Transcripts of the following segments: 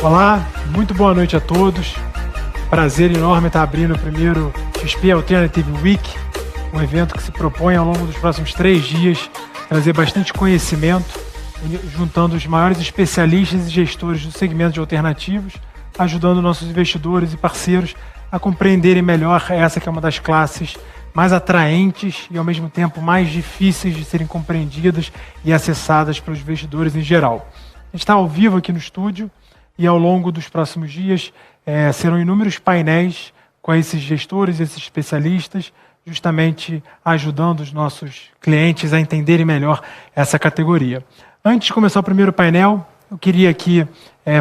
Olá, muito boa noite a todos. Prazer enorme estar abrindo o primeiro XP Alternative Week, um evento que se propõe ao longo dos próximos 3 dias trazer bastante conhecimento, juntando os maiores especialistas e gestores do segmento de alternativos, ajudando nossos investidores e parceiros a compreenderem melhor essa que é uma das classes mais atraentes e ao mesmo tempo mais difíceis de serem compreendidas e acessadas pelos investidores em geral. A gente está ao vivo aqui no estúdio e ao longo dos próximos dias serão inúmeros painéis com esses gestores, esses especialistas, justamente ajudando os nossos clientes a entenderem melhor essa categoria. Antes de começar o primeiro painel, eu queria aqui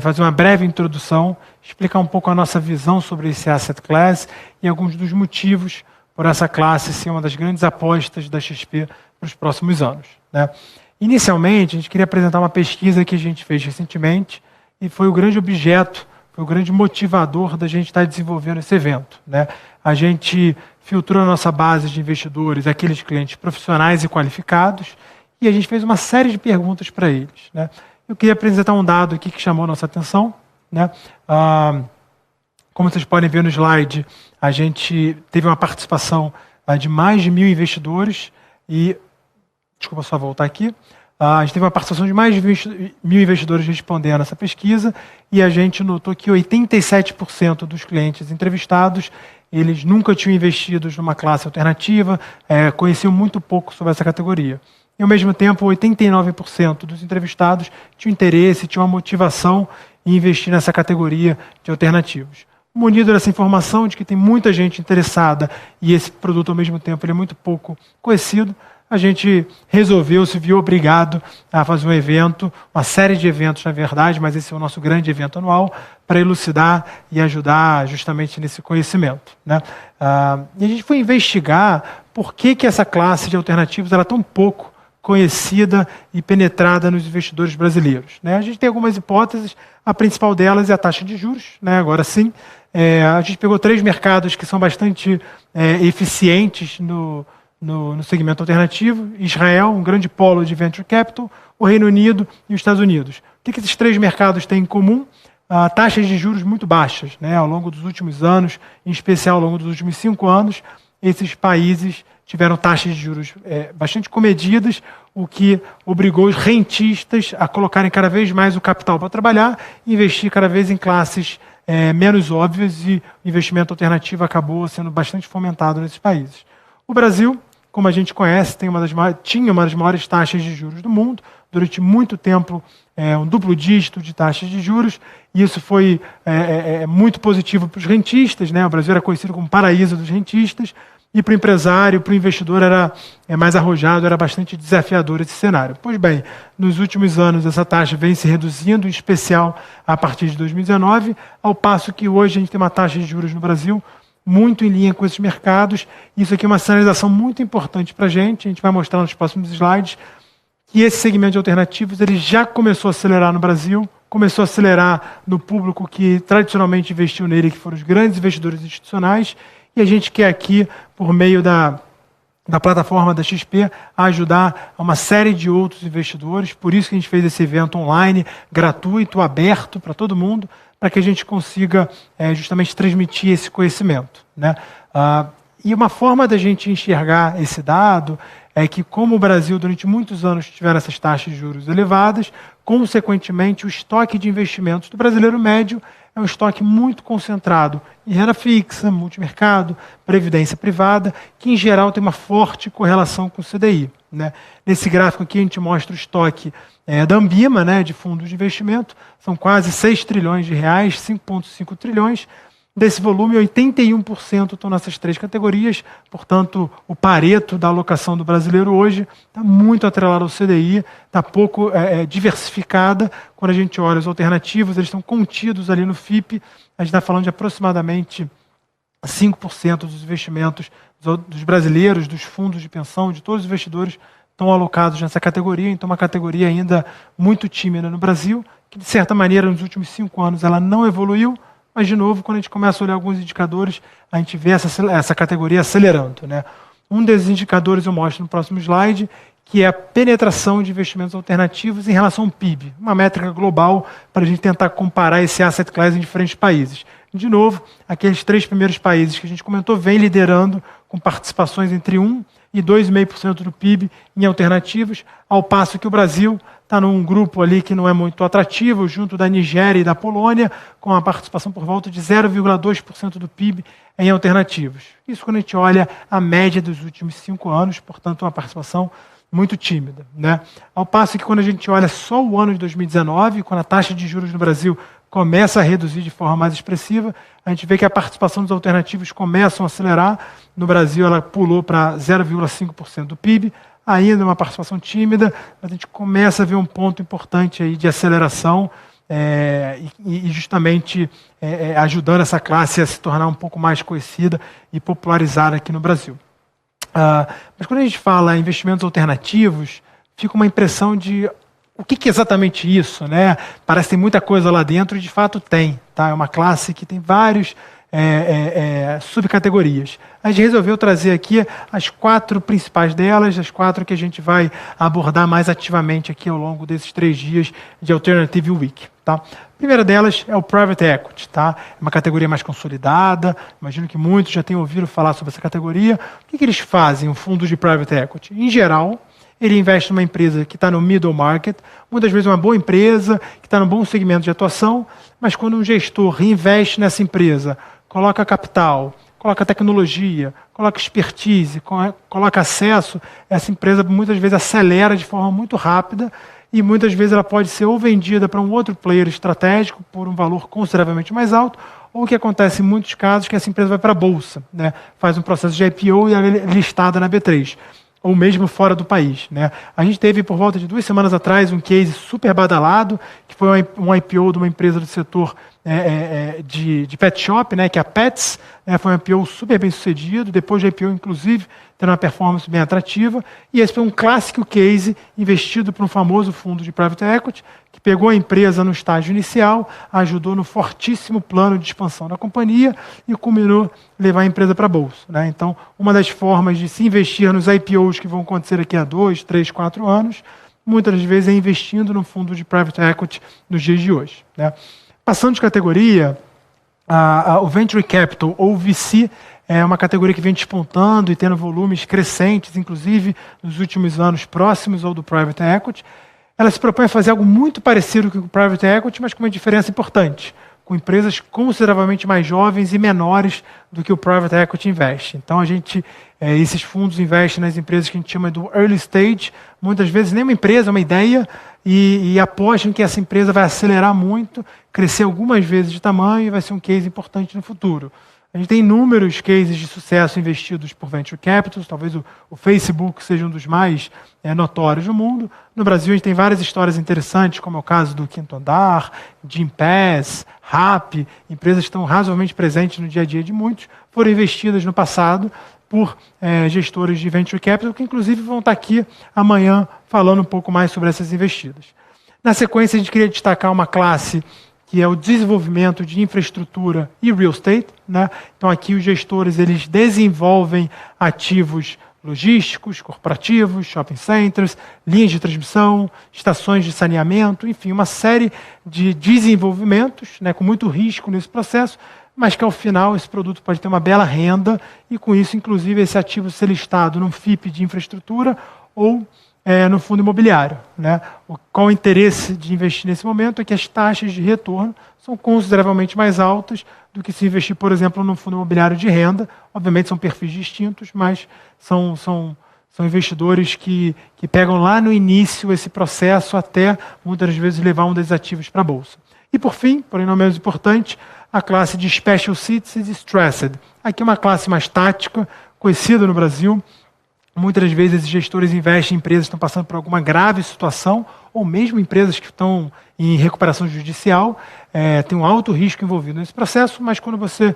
fazer uma breve introdução, explicar um pouco a nossa visão sobre esse asset class e alguns dos motivos por essa classe ser uma das grandes apostas da XP para os próximos anos, né? Inicialmente, a gente queria apresentar uma pesquisa que a gente fez recentemente e foi o grande objeto, foi o grande motivador da gente estar desenvolvendo esse evento, né? A gente filtrou a nossa base de investidores, aqueles clientes profissionais e qualificados, e a gente fez uma série de perguntas para eles, né? Eu queria apresentar um dado aqui que chamou a nossa atenção, né? Como vocês podem ver no slide, a gente teve uma participação de mais de 1.000 investidores e... Desculpa só voltar aqui. A gente teve uma participação de mais de 1.000 investidores respondendo essa pesquisa e a gente notou que 87% dos clientes entrevistados, eles nunca tinham investido numa classe alternativa, conheciam muito pouco sobre essa categoria. E, ao mesmo tempo, 89% dos entrevistados tinham interesse, tinham uma motivação em investir nessa categoria de alternativos. Munido dessa informação de que tem muita gente interessada e esse produto, ao mesmo tempo, ele é muito pouco conhecido, a gente resolveu, se viu obrigado a fazer um evento, uma série de eventos, na verdade, mas esse é o nosso grande evento anual, para elucidar e ajudar justamente nesse conhecimento, né? E a gente foi investigar por que essa classe de alternativos ela é tão pouco conhecida e penetrada nos investidores brasileiros, né? A gente tem algumas hipóteses, a principal delas é a taxa de juros, né? Agora sim, a gente pegou 3 mercados que são bastante eficientes no segmento alternativo: Israel, um grande polo de venture capital, o Reino Unido e os Estados Unidos. O que esses 3 mercados têm em comum? Taxas de juros muito baixas, né? Ao longo dos últimos anos, em especial ao longo dos últimos 5 anos, esses países tiveram taxas de juros bastante comedidas, o que obrigou os rentistas a colocarem cada vez mais o capital para trabalhar e investir cada vez em classes menos óbvias, e o investimento alternativo acabou sendo bastante fomentado nesses países. O Brasil, como a gente conhece, tinha uma das maiores taxas de juros do mundo, durante muito tempo um duplo dígito de taxas de juros, e isso foi muito positivo para os rentistas, né? O Brasil era conhecido como paraíso dos rentistas, e para o empresário, para o investidor era mais arrojado, era bastante desafiador esse cenário. Pois bem, nos últimos anos essa taxa vem se reduzindo, em especial a partir de 2019, ao passo que hoje a gente tem uma taxa de juros no Brasil muito em linha com esses mercados. Isso aqui é uma sinalização muito importante para a gente vai mostrar nos próximos slides, que esse segmento de alternativos ele já começou a acelerar no Brasil, começou a acelerar no público que tradicionalmente investiu nele, que foram os grandes investidores institucionais, e a gente quer aqui, por meio da plataforma da XP, ajudar a uma série de outros investidores. Por isso que a gente fez esse evento online, gratuito, aberto para todo mundo, para que a gente consiga justamente transmitir esse conhecimento, né? E uma forma da gente enxergar esse dado é que, como o Brasil durante muitos anos tiveram essas taxas de juros elevadas, consequentemente o estoque de investimentos do brasileiro médio é um estoque muito concentrado em renda fixa, multimercado, previdência privada, que em geral tem uma forte correlação com o CDI, né? Nesse gráfico aqui a gente mostra o estoque da Ambima, né, de fundos de investimento, são quase 6 trilhões de reais, 5,5 trilhões. Desse volume, 81% estão nessas 3 categorias, portanto, o pareto da alocação do brasileiro hoje está muito atrelado ao CDI, está pouco diversificada. Quando a gente olha os alternativos, eles estão contidos ali no FIP, a gente está falando de aproximadamente 5% dos investimentos dos brasileiros, dos fundos de pensão, de todos os investidores estão alocados nessa categoria, então uma categoria ainda muito tímida no Brasil, que de certa maneira nos últimos 5 anos ela não evoluiu, mas de novo, quando a gente começa a olhar alguns indicadores, a gente vê essa categoria acelerando, né? Um desses indicadores eu mostro no próximo slide, que é a penetração de investimentos alternativos em relação ao PIB, uma métrica global para a gente tentar comparar esse asset class em diferentes países. De novo, aqueles 3 primeiros países que a gente comentou vêm liderando com participações entre 1% e 2,5% do PIB em alternativos, ao passo que o Brasil está num grupo ali que não é muito atrativo, junto da Nigéria e da Polônia, com a participação por volta de 0,2% do PIB em alternativos. Isso quando a gente olha a média dos últimos 5 anos, portanto uma participação muito tímida, né? Ao passo que quando a gente olha só o ano de 2019, quando a taxa de juros no Brasil começa a reduzir de forma mais expressiva, a gente vê que a participação dos alternativos começa a acelerar. No Brasil ela pulou para 0,5% do PIB, ainda uma participação tímida, mas a gente começa a ver um ponto importante aí de aceleração e justamente ajudando essa classe a se tornar um pouco mais conhecida e popularizada aqui no Brasil. Mas quando a gente fala em investimentos alternativos, fica uma impressão de o que é exatamente isso, né? Parece que tem muita coisa lá dentro e de fato tem. Tá? É uma classe que tem vários subcategorias. A gente resolveu trazer aqui as 4 principais delas, as 4 que a gente vai abordar mais ativamente aqui ao longo desses 3 dias de Alternative Week. Tá? A primeira delas é o Private Equity. Tá? É uma categoria mais consolidada, imagino que muitos já tenham ouvido falar sobre essa categoria. O que eles fazem, um fundo de Private Equity? Em geral, ele investe numa empresa que está no middle market, muitas vezes uma boa empresa, que está num bom segmento de atuação, mas quando um gestor reinveste nessa empresa, coloca capital, coloca tecnologia, coloca expertise, coloca acesso, essa empresa muitas vezes acelera de forma muito rápida e muitas vezes ela pode ser ou vendida para um outro player estratégico por um valor consideravelmente mais alto, ou o que acontece em muitos casos que essa empresa vai para a bolsa, né? Faz um processo de IPO e ela é listada na B3. Ou mesmo fora do país. Né? A gente teve, por volta de 2 semanas atrás, um case super badalado, que foi um IPO de uma empresa do setor de pet shop, né, que é a Pets. Foi um IPO super bem sucedido, depois do IPO, inclusive, tendo uma performance bem atrativa. E esse foi um clássico case investido por um famoso fundo de private equity, que pegou a empresa no estágio inicial, ajudou no fortíssimo plano de expansão da companhia e culminou levar a empresa para a bolsa. Né? Então, uma das formas de se investir nos IPOs que vão acontecer daqui a 2, 3, 4 anos, muitas das vezes é investindo no fundo de private equity nos dias de hoje. Né? Passando de categoria, o Venture Capital, ou VC, é uma categoria que vem despontando e tendo volumes crescentes, inclusive nos últimos anos próximos ao do Private Equity. Ela se propõe a fazer algo muito parecido com o Private Equity, mas com uma diferença importante, com empresas consideravelmente mais jovens e menores do que o Private Equity investe. Então, esses fundos investem nas empresas que a gente chama do early stage, muitas vezes nem uma empresa, uma ideia, e apostam que essa empresa vai acelerar muito, crescer algumas vezes de tamanho e vai ser um case importante no futuro. A gente tem inúmeros cases de sucesso investidos por Venture Capital, talvez o Facebook seja um dos mais notórios do mundo. No Brasil, a gente tem várias histórias interessantes, como é o caso do Quinto Andar, Gympass, Rappi, empresas que estão razoavelmente presentes no dia a dia de muitos, foram investidas no passado por gestores de Venture Capital, que inclusive vão estar aqui amanhã falando um pouco mais sobre essas investidas. Na sequência, a gente queria destacar uma classe que é o desenvolvimento de infraestrutura e real estate. Né? Então, aqui os gestores eles desenvolvem ativos logísticos, corporativos, shopping centers, linhas de transmissão, estações de saneamento, enfim, uma série de desenvolvimentos, né, com muito risco nesse processo, mas que ao final esse produto pode ter uma bela renda e com isso, inclusive, esse ativo ser listado num FIP de infraestrutura ou no fundo imobiliário. Né? Qual o interesse de investir nesse momento é que as taxas de retorno são consideravelmente mais altas do que se investir, por exemplo, no fundo imobiliário de renda. Obviamente são perfis distintos, mas são investidores que pegam lá no início esse processo até, muitas vezes, levar um desses ativos para a Bolsa. E, por fim, porém não menos importante, a classe de Special Situations e Distressed. Aqui é uma classe mais tática, conhecida no Brasil. Muitas das vezes, esses gestores investem em empresas que estão passando por alguma grave situação, ou mesmo empresas que estão em recuperação judicial, tem um alto risco envolvido nesse processo, mas quando você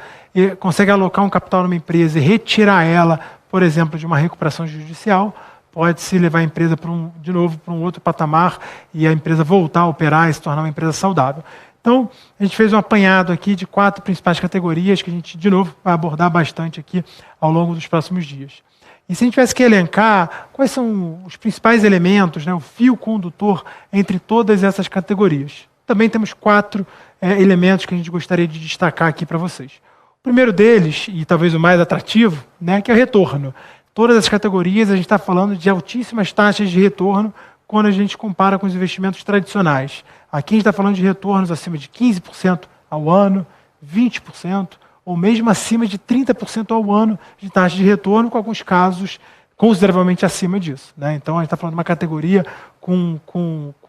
consegue alocar um capital numa empresa e retirar ela, por exemplo, de uma recuperação judicial, pode-se levar a empresa de novo para um outro patamar e a empresa voltar a operar e se tornar uma empresa saudável. Então, a gente fez um apanhado aqui de 4 principais categorias que a gente, de novo, vai abordar bastante aqui ao longo dos próximos dias. E se a gente tivesse que elencar quais são os principais elementos, né, o fio condutor entre todas essas categorias, também temos 4 elementos que a gente gostaria de destacar aqui para vocês. O primeiro deles, e talvez o mais atrativo, né, que é o retorno. Todas as categorias a gente está falando de altíssimas taxas de retorno quando a gente compara com os investimentos tradicionais. Aqui a gente está falando de retornos acima de 15% ao ano, 20%, ou mesmo acima de 30% ao ano de taxa de retorno, com alguns casos consideravelmente acima disso, né? Então a gente está falando de uma categoria com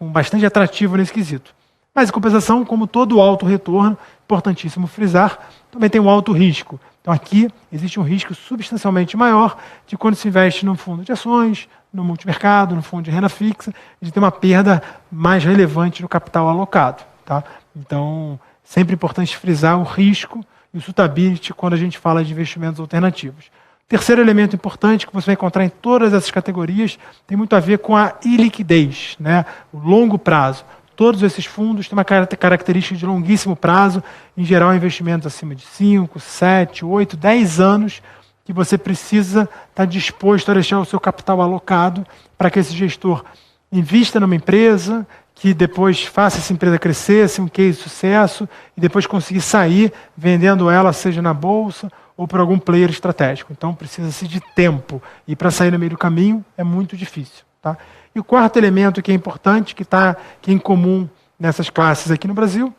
bastante atrativo nesse quesito. Mas, em compensação, como todo alto retorno, importantíssimo frisar, também tem um alto risco. Então aqui existe um risco substancialmente maior de quando se investe num fundo de ações, no multimercado, no fundo de renda fixa, de ter uma perda mais relevante no capital alocado, tá? Então, sempre importante frisar o risco e o suitability quando a gente fala de investimentos alternativos. Terceiro elemento importante que você vai encontrar em todas essas categorias tem muito a ver com a iliquidez, né? O longo prazo. Todos esses fundos têm uma característica de longuíssimo prazo, em geral investimentos acima de 5, 7, 8, 10 anos, que você precisa estar disposto a deixar o seu capital alocado para que esse gestor invista numa empresa, que depois faça essa empresa crescer, ser um case de sucesso, e depois conseguir sair vendendo ela, seja na bolsa ou por algum player estratégico. Então precisa-se de tempo, e para sair no meio do caminho é muito difícil, tá? E o quarto elemento que é importante, que é em comum nessas classes aqui no Brasil,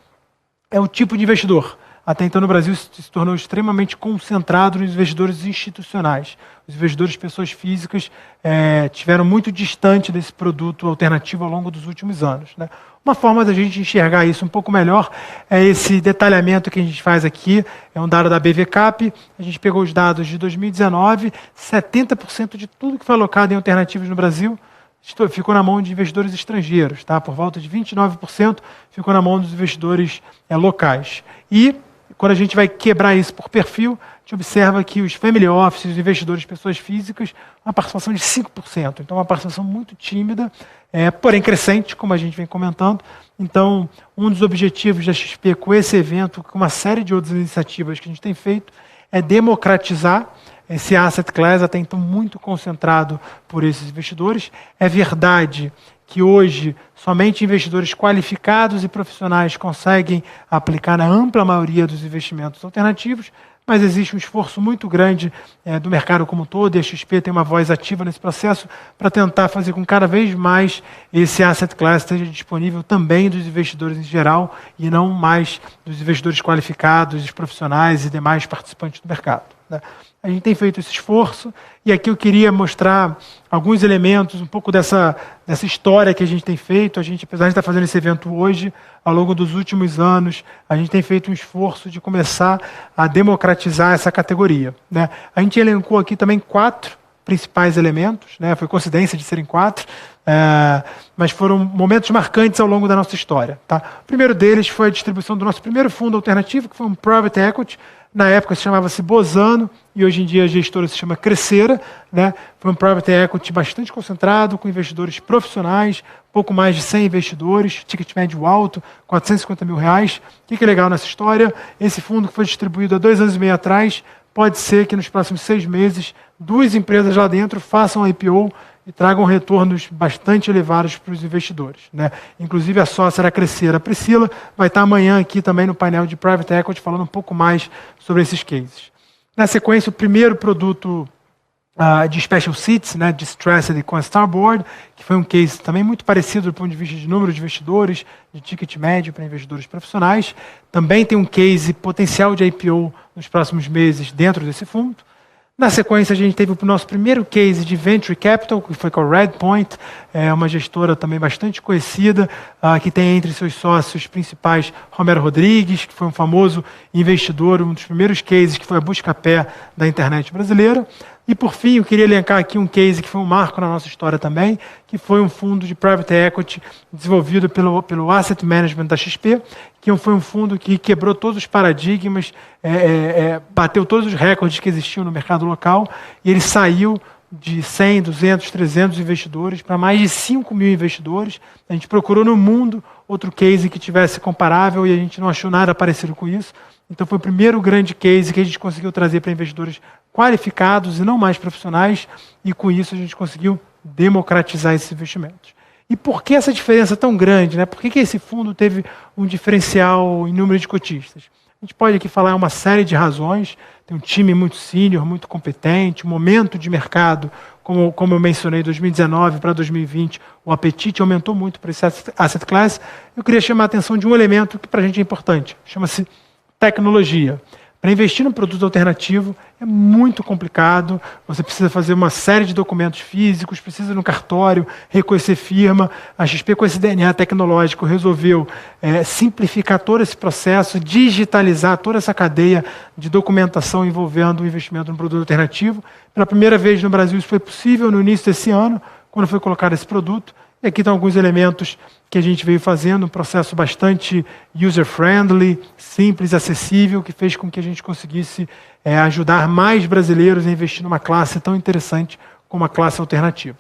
é o tipo de investidor. Até então no Brasil se tornou extremamente concentrado nos investidores institucionais. Os investidores pessoas físicas tiveram muito distante desse produto alternativo ao longo dos últimos anos, né? Uma forma da gente enxergar isso um pouco melhor é esse detalhamento que a gente faz aqui, é um dado da BVCap, a gente pegou os dados de 2019, 70% de tudo que foi alocado em alternativos no Brasil ficou na mão de investidores estrangeiros, tá? Por volta de 29% ficou na mão dos investidores locais. E quando a gente vai quebrar isso por perfil, a gente observa que os family offices, os investidores pessoas físicas, uma participação de 5%. Então, uma participação muito tímida, porém crescente, como a gente vem comentando. Então, um dos objetivos da XP com esse evento, com uma série de outras iniciativas que a gente tem feito, é democratizar esse asset class, até então muito concentrado por esses investidores. É verdade que hoje somente investidores qualificados e profissionais conseguem aplicar na ampla maioria dos investimentos alternativos, mas existe um esforço muito grande do mercado como um todo, e a XP tem uma voz ativa nesse processo para tentar fazer com que cada vez mais esse asset class esteja disponível também dos investidores em geral e não mais dos investidores qualificados, dos profissionais e demais participantes do mercado, né? A gente tem feito esse esforço, e aqui eu queria mostrar alguns elementos, um pouco dessa história que a gente tem feito. A gente, apesar de estar fazendo esse evento hoje, ao longo dos últimos anos, a gente tem feito um esforço de começar a democratizar essa categoria, né? A gente elencou aqui também 4 principais elementos, né? Foi coincidência de serem 4, mas foram momentos marcantes ao longo da nossa história, tá? O primeiro deles foi a distribuição do nosso primeiro fundo alternativo, que foi um Private Equity. Na época se chamava-se Bozano, e hoje em dia a gestora se chama Crescera, né? Foi um Private Equity bastante concentrado, com investidores profissionais, pouco mais de 100 investidores, ticket médio alto, R$450 mil. O que é legal nessa história? Esse fundo que foi distribuído há 2 anos e meio atrás, pode ser que nos próximos 6 meses, 2 empresas lá dentro façam a IPO e tragam retornos bastante elevados para os investidores, né? Inclusive a sócia da Crescera, a Priscila, vai estar amanhã aqui também no painel de Private Equity falando um pouco mais sobre esses cases. Na sequência, o primeiro produto de Special Seats, né, Distressed com a Starboard, que foi um case também muito parecido do ponto de vista de número de investidores, de ticket médio para investidores profissionais. Também tem um case potencial de IPO nos próximos meses dentro desse fundo. Na sequência, a gente teve o nosso primeiro case de Venture Capital, que foi com a Redpoint, uma gestora também bastante conhecida, que tem entre seus sócios principais Romero Rodrigues, que foi um famoso investidor, um dos primeiros cases que foi a busca-pé da internet brasileira. E, por fim, eu queria elencar aqui um case que foi um marco na nossa história também, que foi um fundo de Private Equity desenvolvido pelo Asset Management da XP, que foi um fundo que quebrou todos os paradigmas, bateu todos os recordes que existiam no mercado local, e ele saiu de 100, 200, 300 investidores para mais de 5 mil investidores. A gente procurou no mundo outro case que tivesse comparável e a gente não achou nada parecido com isso. Então foi o primeiro grande case que a gente conseguiu trazer para investidores qualificados e não mais profissionais, e com isso a gente conseguiu democratizar esses investimentos. E por que essa diferença tão grande, né? Por que esse fundo teve um diferencial em número de cotistas? A gente pode aqui falar uma série de razões. Tem um time muito sênior, muito competente, um momento de mercado, como eu mencionei, 2019 para 2020, o apetite aumentou muito para esse asset class. Eu queria chamar a atenção de um elemento que para a gente é importante, chama-se tecnologia. Para investir num produto alternativo é muito complicado, você precisa fazer uma série de documentos físicos, precisa ir no cartório, reconhecer firma. A XP, com esse DNA tecnológico, resolveu simplificar todo esse processo, digitalizar toda essa cadeia de documentação envolvendo o investimento no produto alternativo. Pela primeira vez no Brasil isso foi possível no início desse ano, quando foi colocado esse produto. E aqui estão alguns elementos que a gente veio fazendo, um processo bastante user-friendly, simples, acessível, que fez com que a gente conseguisse ajudar mais brasileiros a investir numa classe tão interessante como a classe alternativa.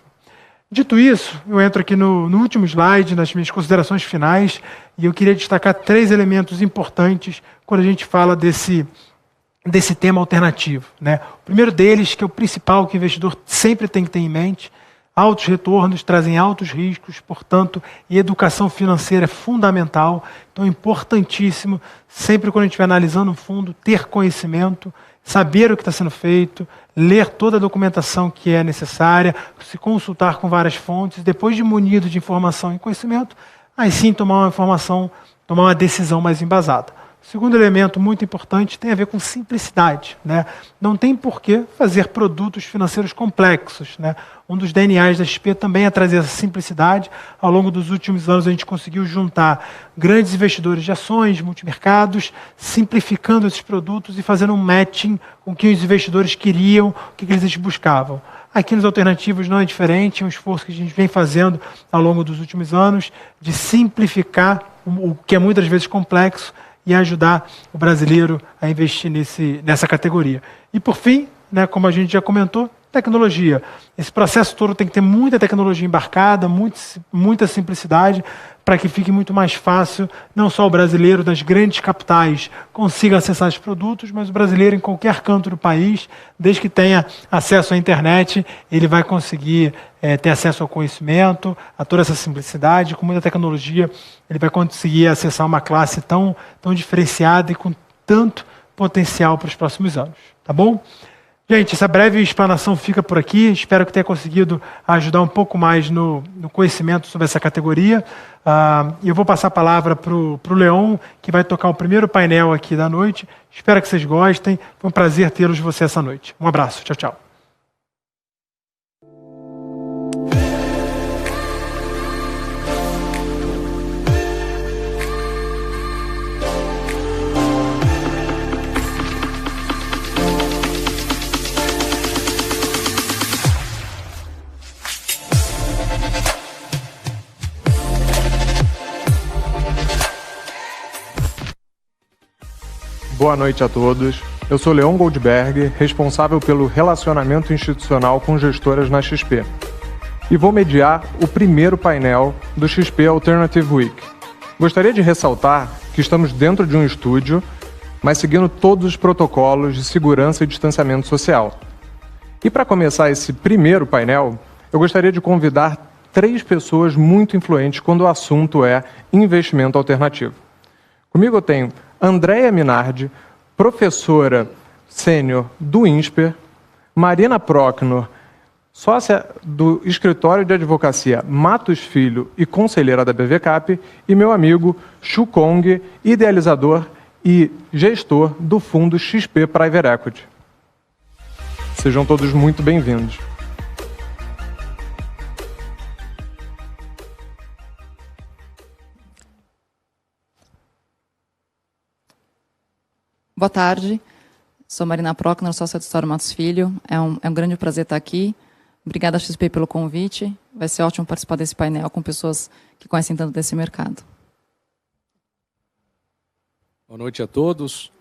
Dito isso, eu entro aqui no último slide, nas minhas considerações finais, e eu queria destacar 3 elementos importantes quando a gente fala desse tema alternativo, né? O primeiro deles, que é o principal que o investidor sempre tem que ter em mente: altos retornos trazem altos riscos, portanto, educação financeira é fundamental. Então é importantíssimo, sempre quando a gente estiver analisando um fundo, ter conhecimento, saber o que está sendo feito, ler toda a documentação que é necessária, se consultar com várias fontes, depois de munido de informação e conhecimento, aí sim tomar uma decisão mais embasada. O segundo elemento muito importante tem a ver com simplicidade, né? Não tem por que fazer produtos financeiros complexos, né? Um dos DNAs da XP também é trazer essa simplicidade. Ao longo dos últimos anos a gente conseguiu juntar grandes investidores de ações, multimercados, simplificando esses produtos e fazendo um matching com o que os investidores queriam, o que eles buscavam. Aqui nos alternativos não é diferente, é um esforço que a gente vem fazendo ao longo dos últimos anos de simplificar o que é muitas vezes complexo e ajudar o brasileiro a investir nessa categoria. E por fim, né, como a gente já comentou, tecnologia. Esse processo todo tem que ter muita tecnologia embarcada, muita simplicidade, para que fique muito mais fácil, não só o brasileiro das grandes capitais consiga acessar esses produtos, mas o brasileiro em qualquer canto do país, desde que tenha acesso à internet, ele vai conseguir ter acesso ao conhecimento, a toda essa simplicidade. Com muita tecnologia, ele vai conseguir acessar uma classe tão diferenciada e com tanto potencial para os próximos anos. Tá bom? Gente, essa breve explanação fica por aqui. Espero que tenha conseguido ajudar um pouco mais no conhecimento sobre essa categoria. Eu vou passar a palavra para o Leon, que vai tocar o primeiro painel aqui da noite. Espero que vocês gostem. Foi um prazer tê-los você essa noite. Um abraço. Tchau, tchau. Boa noite a todos. Eu sou Leon Goldberg, responsável pelo relacionamento institucional com gestoras na XP. E vou mediar o primeiro painel do XP Alternative Week. Gostaria de ressaltar que estamos dentro de um estúdio, mas seguindo todos os protocolos de segurança e distanciamento social. E para começar esse primeiro painel, eu gostaria de convidar 3 pessoas muito influentes quando o assunto é investimento alternativo. Comigo eu tenho Andréia Minardi, professora sênior do INSPER, Marina Procknor, sócia do escritório de advocacia Matos Filho e conselheira da BVCAP, e meu amigo Shu Kong, idealizador e gestor do fundo XP Private Equity. Sejam todos muito bem-vindos. Boa tarde, sou Marina Procknor, sócia do escritório Matos Filho. É um grande prazer estar aqui. Obrigada, XP, pelo convite. Vai ser ótimo participar desse painel com pessoas que conhecem tanto desse mercado. Boa noite a todos.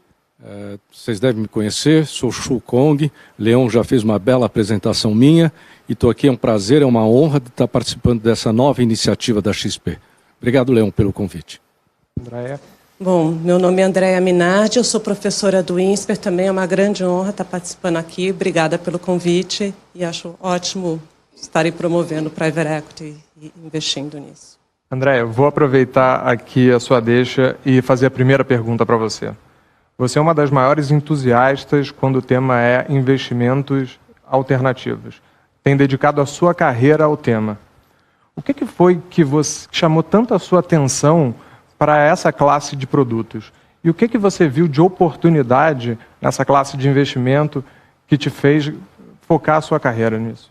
Vocês devem me conhecer, sou Shu Kong. Leon já fez uma bela apresentação minha e estou aqui, é um prazer, é uma honra de estar participando dessa nova iniciativa da XP. Obrigado, Leon, pelo convite. Andréia. Bom, meu nome é Andréa Minardi, eu sou professora do INSPER, também é uma grande honra estar participando aqui. Obrigada pelo convite e acho ótimo estarem promovendo o Private Equity e investindo nisso. Andréa, eu vou aproveitar aqui a sua deixa e fazer a primeira pergunta para você. Você é uma das maiores entusiastas quando o tema é investimentos alternativos. Tem dedicado a sua carreira ao tema. O que foi que chamou tanto a sua atenção para essa classe de produtos? E o que você viu de oportunidade nessa classe de investimento que te fez focar a sua carreira nisso?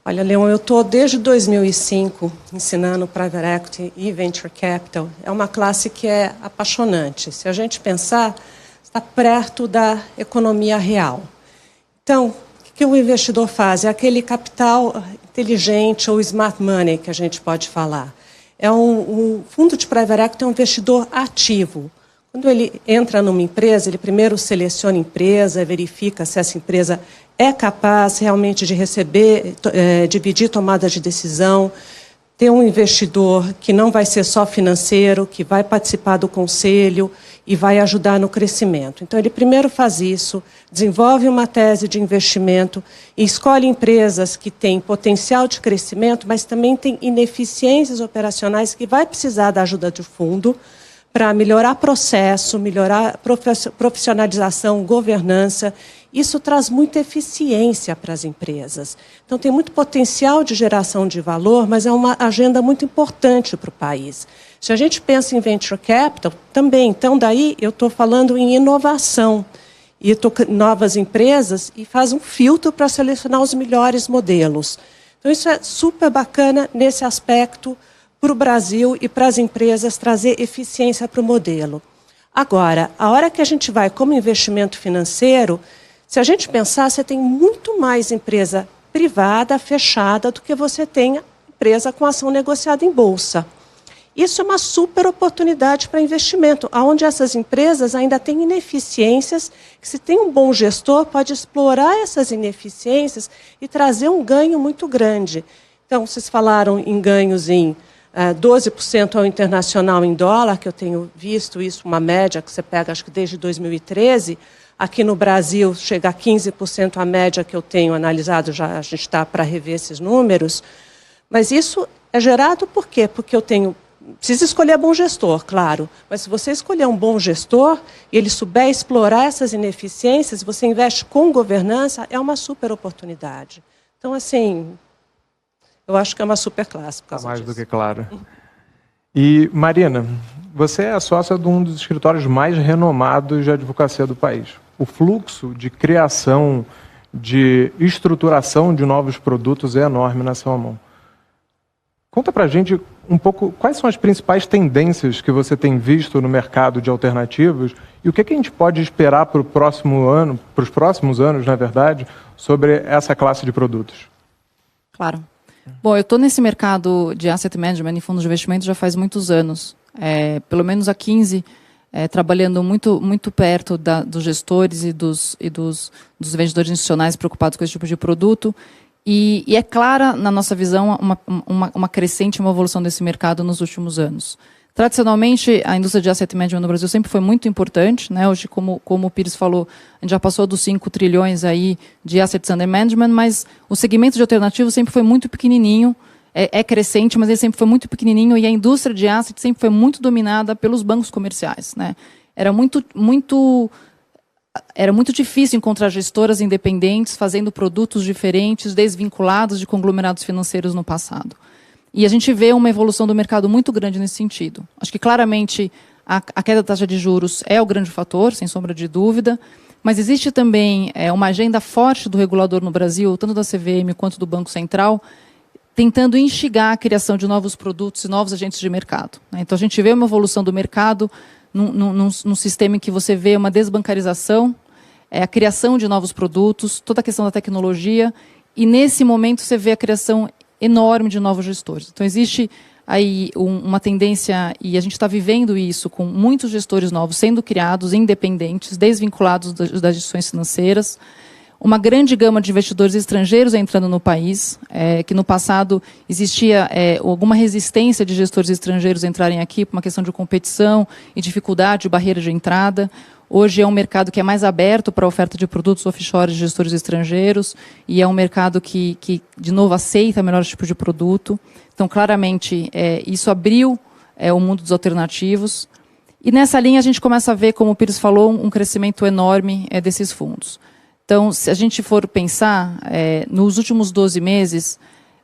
Olha, Leon, eu estou desde 2005 ensinando Private Equity e Venture Capital. É uma classe que é apaixonante. Se a gente pensar, está perto da economia real. Então, o que o investidor faz? É aquele capital inteligente ou smart money que a gente pode falar. Um fundo de Private Equity é um investidor ativo. Quando ele entra numa empresa, ele primeiro seleciona a empresa, verifica se essa empresa é capaz realmente de receber, dividir tomadas de decisão, ter um investidor que não vai ser só financeiro, que vai participar do conselho e vai ajudar no crescimento. Então, ele primeiro faz isso, desenvolve uma tese de investimento e escolhe empresas que têm potencial de crescimento, mas também têm ineficiências operacionais que vai precisar da ajuda do fundo para melhorar processo, melhorar profissionalização, governança. Isso traz muita eficiência para as empresas. Então, tem muito potencial de geração de valor, mas é uma agenda muito importante para o país. Se a gente pensa em Venture Capital, também. Então, daí eu estou falando em inovação. E novas empresas e faz um filtro para selecionar os melhores modelos. Então, isso é super bacana nesse aspecto para o Brasil e para as empresas trazer eficiência para o modelo. Agora, a hora que a gente vai como investimento financeiro, se a gente pensar, você tem muito mais empresa privada, fechada, do que você tem empresa com ação negociada em bolsa. Isso é uma super oportunidade para investimento, onde essas empresas ainda têm ineficiências, que se tem um bom gestor, pode explorar essas ineficiências e trazer um ganho muito grande. Então, vocês falaram em ganhos em 12% ao internacional em dólar, que eu tenho visto isso, uma média que você pega, acho que desde 2013, aqui no Brasil chega a 15% a média que eu tenho analisado, já a gente está para rever esses números, mas isso é gerado por quê? Porque eu preciso escolher bom gestor, claro, mas se você escolher um bom gestor e ele souber explorar essas ineficiências, você investe com governança, é uma super oportunidade. Então, assim, eu acho que é uma super classe por causa mais disso. do que claro. E, Marina, você é a sócia de um dos escritórios mais renomados de advocacia do país. O fluxo de criação, de estruturação de novos produtos é enorme na sua mão. Conta pra gente um pouco quais são as principais tendências que você tem visto no mercado de alternativos e o que a gente pode esperar para os próximos anos, na verdade, sobre essa classe de produtos. Claro. Bom, eu estou nesse mercado de asset management e fundos de investimento já faz muitos anos, pelo menos há 15, trabalhando muito perto dos gestores e dos investidores institucionais preocupados com esse tipo de produto. E é clara, na nossa visão, uma crescente, uma evolução desse mercado nos últimos anos. Tradicionalmente, a indústria de asset management no Brasil sempre foi muito importante, né? Hoje, como o Pires falou, a gente já passou dos 5 trilhões aí de assets under management, mas o segmento de alternativos sempre foi muito pequenininho, é crescente, mas ele sempre foi muito pequenininho e a indústria de assets sempre foi muito dominada pelos bancos comerciais, né? Era muito difícil encontrar gestoras independentes fazendo produtos diferentes, desvinculados de conglomerados financeiros no passado. E a gente vê uma evolução do mercado muito grande nesse sentido. Acho que claramente a queda da taxa de juros é o grande fator, sem sombra de dúvida, mas existe também uma agenda forte do regulador no Brasil, tanto da CVM quanto do Banco Central, tentando instigar a criação de novos produtos e novos agentes de mercado. Então a gente vê uma evolução do mercado num sistema em que você vê uma desbancarização, a criação de novos produtos, toda a questão da tecnologia, e nesse momento você vê a criação enorme de novos gestores. Então, existe aí uma tendência, e a gente está vivendo isso com muitos gestores novos sendo criados, independentes, desvinculados das gestões financeiras, uma grande gama de investidores estrangeiros entrando no país, que no passado existia alguma resistência de gestores estrangeiros entrarem aqui por uma questão de competição e dificuldade, barreira de entrada. Hoje é um mercado que é mais aberto para a oferta de produtos offshore de gestores estrangeiros e é um mercado que de novo, aceita melhor tipo de produto. Então, claramente, isso abriu o mundo dos alternativos. E nessa linha a gente começa a ver, como o Pires falou, um crescimento enorme desses fundos. Então, se a gente for pensar, nos últimos 12 meses,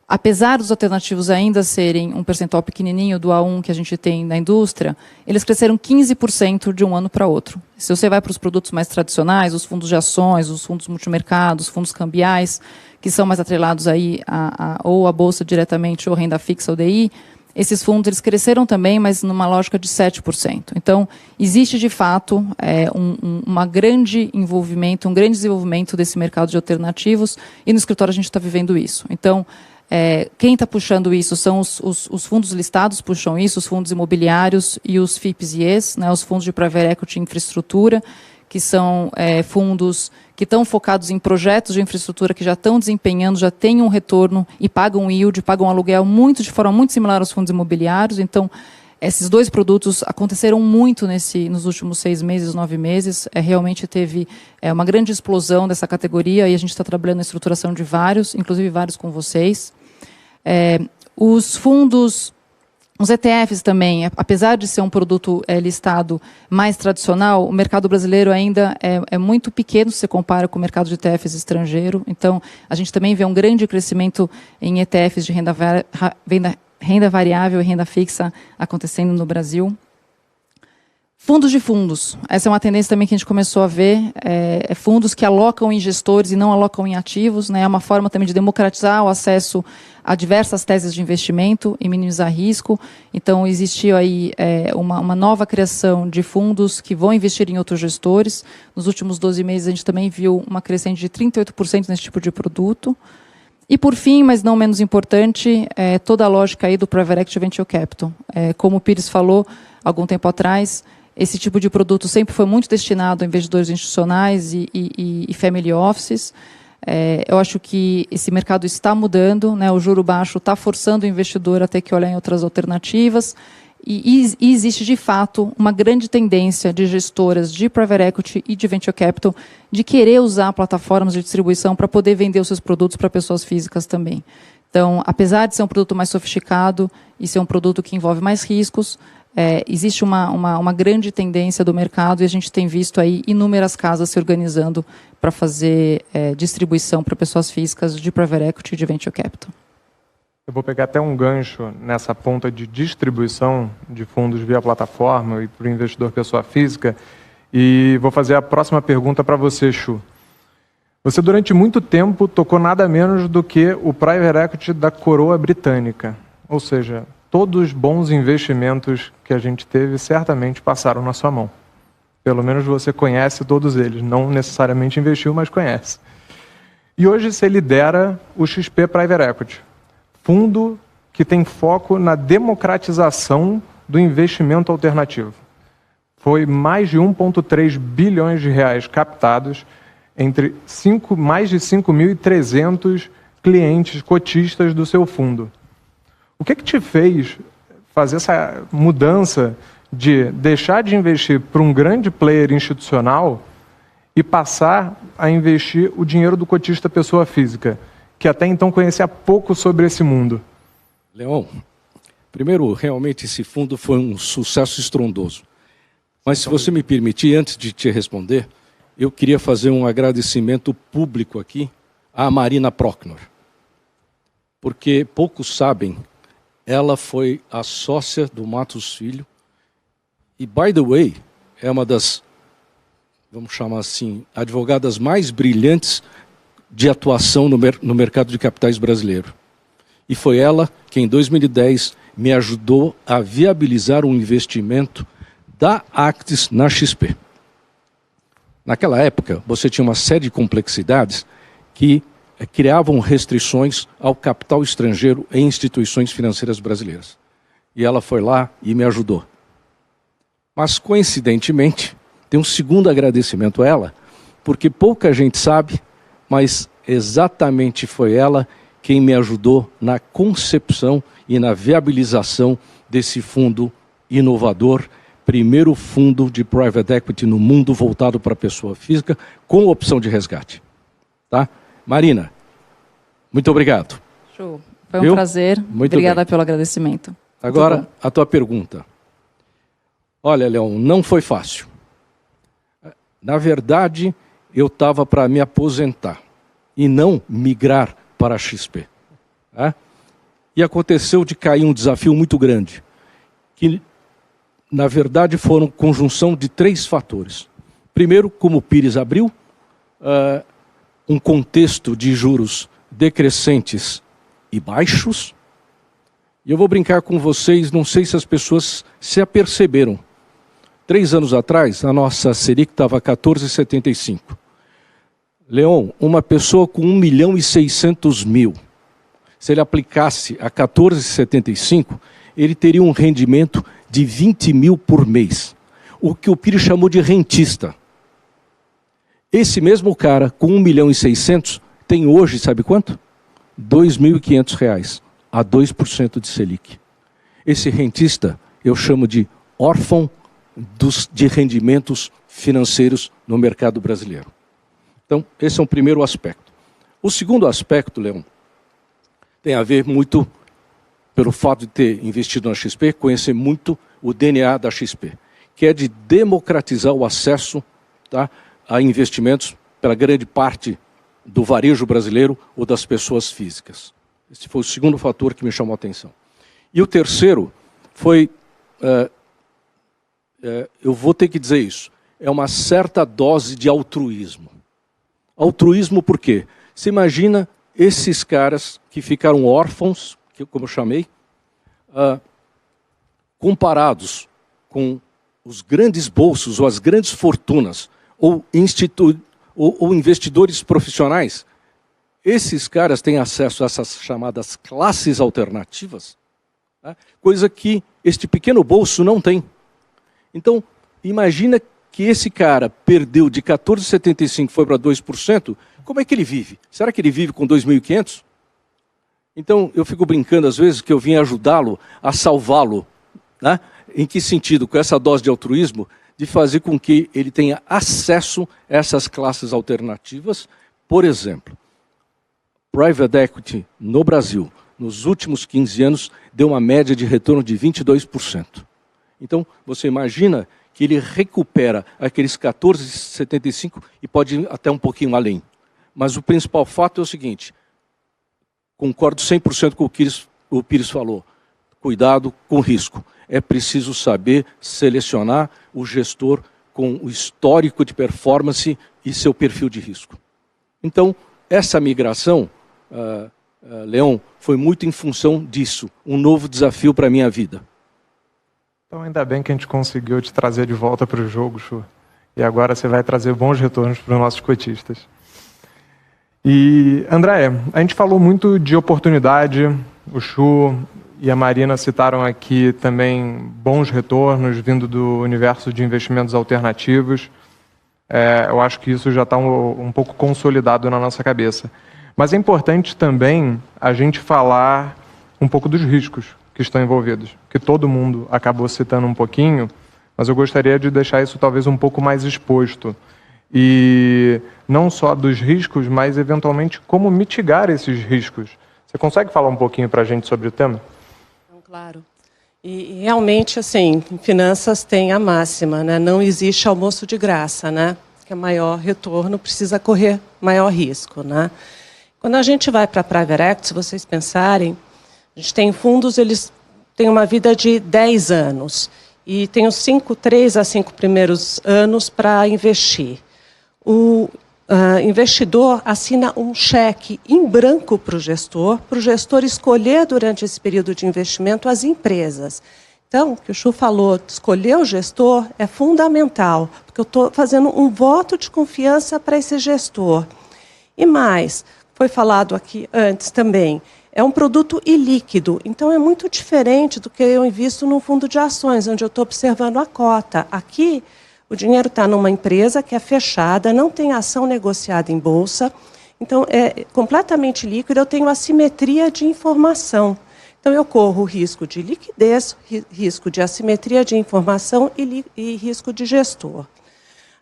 apesar dos alternativos ainda serem um percentual pequenininho do A1 que a gente tem na indústria, eles cresceram 15% de um ano para outro. Se você vai para os produtos mais tradicionais, os fundos de ações, os fundos multimercados, os fundos cambiais, que são mais atrelados aí ou à bolsa diretamente ou renda fixa ou DI, esses fundos eles cresceram também, mas numa lógica de 7%. Então, existe de fato um grande envolvimento, um grande desenvolvimento desse mercado de alternativos e no escritório a gente está vivendo isso. Então, quem está puxando isso são os fundos listados, puxam isso, os fundos imobiliários e os FIPs e ES, né, os fundos de private equity e infraestrutura, que são fundos que estão focados em projetos de infraestrutura que já estão desempenhando, já têm um retorno e pagam yield, pagam aluguel de forma muito similar aos fundos imobiliários. Então, esses dois produtos aconteceram muito nos últimos 6 meses, 9 meses. Realmente teve uma grande explosão dessa categoria e a gente está trabalhando na estruturação de vários, inclusive vários com vocês. Os fundos... Os ETFs também, apesar de ser um produto listado mais tradicional, o mercado brasileiro ainda é muito pequeno se você compara com o mercado de ETFs estrangeiro. Então, a gente também vê um grande crescimento em ETFs de renda variável e renda fixa acontecendo no Brasil. Fundos de fundos. Essa é uma tendência também que a gente começou a ver. Fundos que alocam em gestores e não alocam em ativos. Né? É uma forma também de democratizar o acesso a diversas teses de investimento e minimizar risco. Então, existiu aí uma nova criação de fundos que vão investir em outros gestores. Nos últimos 12 meses, a gente também viu uma crescente de 38% nesse tipo de produto. E, por fim, mas não menos importante, toda a lógica aí do Private Equity Venture Capital. Como o Pires falou, algum tempo atrás, esse tipo de produto sempre foi muito destinado a investidores institucionais e family offices. Eu acho que esse mercado está mudando, né? O juro baixo está forçando o investidor a ter que olhar em outras alternativas. E existe, de fato, uma grande tendência de gestoras de private equity e de venture capital de querer usar plataformas de distribuição para poder vender os seus produtos para pessoas físicas também. Então, apesar de ser um produto mais sofisticado e ser um produto que envolve mais riscos, existe uma grande tendência do mercado e a gente tem visto aí inúmeras casas se organizando para fazer distribuição para pessoas físicas de private equity e de venture capital. Eu vou pegar até um gancho nessa ponta de distribuição de fundos via plataforma e para o investidor pessoa física e vou fazer a próxima pergunta para você, Chu. Você durante muito tempo tocou nada menos do que o private equity da coroa britânica, ou seja, todos os bons investimentos que a gente teve certamente passaram na sua mão. Pelo menos você conhece todos eles. Não necessariamente investiu, mas conhece. E hoje você lidera o XP Private Equity, fundo que tem foco na democratização do investimento alternativo. Foi mais de 1,3 bilhões de reais captados entre mais de 5.300 clientes cotistas do seu fundo. O que te fez fazer essa mudança de deixar de investir para um grande player institucional e passar a investir o dinheiro do cotista pessoa física, que até então conhecia pouco sobre esse mundo? Leon, primeiro, realmente esse fundo foi um sucesso estrondoso. Mas se você me permitir, antes de te responder, eu queria fazer um agradecimento público aqui à Marina Procknor. Porque poucos sabem, ela foi a sócia do Matos Filho e, by the way, é uma das, vamos chamar assim, advogadas mais brilhantes de atuação no mercado de capitais brasileiro. E foi ela que, em 2010, me ajudou a viabilizar um investimento da Actis na XP. Naquela época, você tinha uma série de complexidades que criavam restrições ao capital estrangeiro em instituições financeiras brasileiras. E ela foi lá e me ajudou. Mas, coincidentemente, tem um segundo agradecimento a ela, porque pouca gente sabe, mas exatamente foi ela quem me ajudou na concepção e na viabilização desse fundo inovador, primeiro fundo de private equity no mundo voltado para a pessoa física, com opção de resgate. Tá? Marina, muito obrigado. Show. Foi um prazer. Muito Obrigada bem. pelo agradecimento. Agora, a tua pergunta. Olha, Leão, não foi fácil. Na verdade, eu estava para me aposentar e não migrar para a XP. Tá? E aconteceu de cair um desafio muito grande, que, na verdade, foram conjunção de 3 fatores. Primeiro, como o Pires abriu, um contexto de juros decrescentes e baixos. E eu vou brincar com vocês, não sei se as pessoas se aperceberam. 3 anos atrás, a nossa Selic estava 14,75. Leon, uma pessoa com 1.600.000, se ele aplicasse a 14,75, ele teria um rendimento de 20 mil por mês. O que o Pires chamou de rentista. Esse mesmo cara, com 1.600.000, tem hoje, sabe quanto? R$ 2.500, a 2% de Selic. Esse rentista, eu chamo de órfão de rendimentos financeiros no mercado brasileiro. Então, esse é um primeiro aspecto. O segundo aspecto, Leão, tem a ver muito pelo fato de ter investido na XP, conhecer muito o DNA da XP, que é de democratizar o acesso, tá, a investimentos pela grande parte do varejo brasileiro ou das pessoas físicas. Esse foi o segundo fator que me chamou a atenção. E o terceiro foi, eu vou ter que dizer isso, é uma certa dose de altruísmo. Altruísmo por quê? Você imagina esses caras que ficaram órfãos, como eu chamei, comparados com os grandes bolsos ou as grandes fortunas ou investidores profissionais, esses caras têm acesso a essas chamadas classes alternativas, tá? Coisa que este pequeno bolso não tem. Então, imagina que esse cara perdeu de 14,75 foi para 2%, como é que ele vive? Será que ele vive com 2.500? Então, eu fico brincando às vezes que eu vim ajudá-lo a salvá-lo, né? Em que sentido? Com essa dose de altruísmo, de fazer com que ele tenha acesso a essas classes alternativas. Por exemplo, private equity no Brasil, nos últimos 15 anos, deu uma média de retorno de 22%. Então, você imagina que ele recupera aqueles 14,75 e pode ir até um pouquinho além. Mas o principal fato é o seguinte, concordo 100% com o que o Pires falou, cuidado com o risco. É preciso saber selecionar o gestor com o histórico de performance e seu perfil de risco. Então, essa migração, Leon, foi muito em função disso, um novo desafio para a minha vida. Então, ainda bem que a gente conseguiu te trazer de volta para o jogo, Chu. E agora você vai trazer bons retornos para os nossos cotistas. E, André, a gente falou muito de oportunidade, o Chu e a Marina citaram aqui também bons retornos vindo do universo de investimentos alternativos. Eu acho que isso já está um pouco consolidado na nossa cabeça. Mas é importante também a gente falar um pouco dos riscos que estão envolvidos, que todo mundo acabou citando um pouquinho, mas eu gostaria de deixar isso talvez um pouco mais exposto. E não só dos riscos, mas eventualmente como mitigar esses riscos. Você consegue falar um pouquinho para a gente sobre o tema? Claro. E realmente, assim, em finanças tem a máxima, né? Não existe almoço de graça, né? Que é maior retorno, precisa correr maior risco, né? Quando a gente vai para private equity, se vocês pensarem, a gente tem fundos, eles têm uma vida de 10 anos e tem os 3 a 5 primeiros anos para investir. O investidor assina um cheque em branco para o gestor escolher durante esse período de investimento as empresas. Então, o que o Chu falou, escolher o gestor é fundamental, porque eu estou fazendo um voto de confiança para esse gestor. E mais, foi falado aqui antes também, é um produto ilíquido, então é muito diferente do que eu invisto num fundo de ações, onde eu estou observando a cota. Aqui, o dinheiro está numa empresa que é fechada, não tem ação negociada em bolsa, Então, é completamente líquido, eu tenho assimetria de informação. Então, eu corro risco de liquidez, risco de assimetria de informação e risco de gestor.